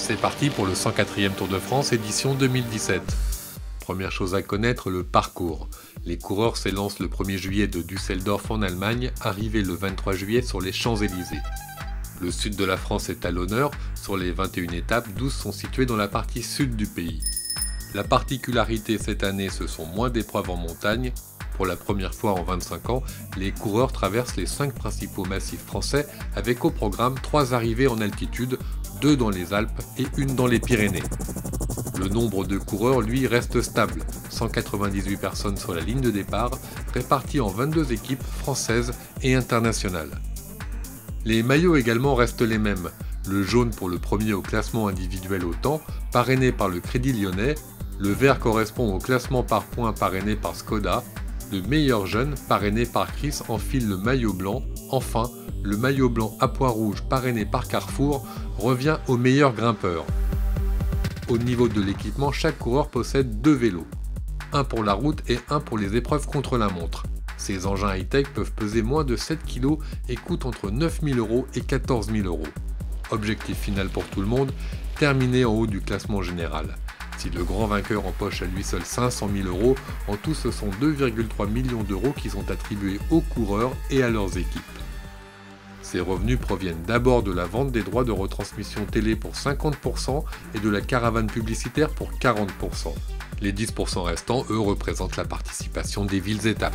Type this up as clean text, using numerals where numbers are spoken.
C'est parti pour le 104e Tour de France édition 2017. Première chose à connaître, le parcours. Les coureurs s'élancent le 1er juillet de Düsseldorf en Allemagne, arrivés le 23 juillet sur les Champs-Élysées. Le sud de la France est à l'honneur, sur les 21 étapes, 12 sont situées dans la partie sud du pays. La particularité cette année, ce sont moins d'épreuves en montagne. Pour la première fois en 25 ans, les coureurs traversent les 5 principaux massifs français avec au programme 3 arrivées en altitude, 2 dans les Alpes et 1 dans les Pyrénées. Le nombre de coureurs, lui, reste stable, 198 personnes sur la ligne de départ, réparties en 22 équipes françaises et internationales. Les maillots également restent les mêmes, le jaune pour le premier au classement individuel au temps, parrainé par le Crédit Lyonnais, le vert correspond au classement par points parrainé par Skoda, le meilleur jeune, parrainé par Chris, enfile le maillot blanc. Enfin, le maillot blanc à pois rouge, parrainé par Carrefour, revient au meilleur grimpeur. Au niveau de l'équipement, chaque coureur possède 2 vélos. Un pour la route et un pour les épreuves contre la montre. Ces engins high-tech peuvent peser moins de 7 kg et coûtent entre 9 000 € et 14 000 €. Objectif final pour tout le monde, terminer en haut du classement général. Si le grand vainqueur empoche à lui seul 500 000 €, en tout ce sont 2,3 millions d'euros qui sont attribués aux coureurs et à leurs équipes. Ces revenus proviennent d'abord de la vente des droits de retransmission télé pour 50% et de la caravane publicitaire pour 40%. Les 10% restants, eux, représentent la participation des villes-étapes.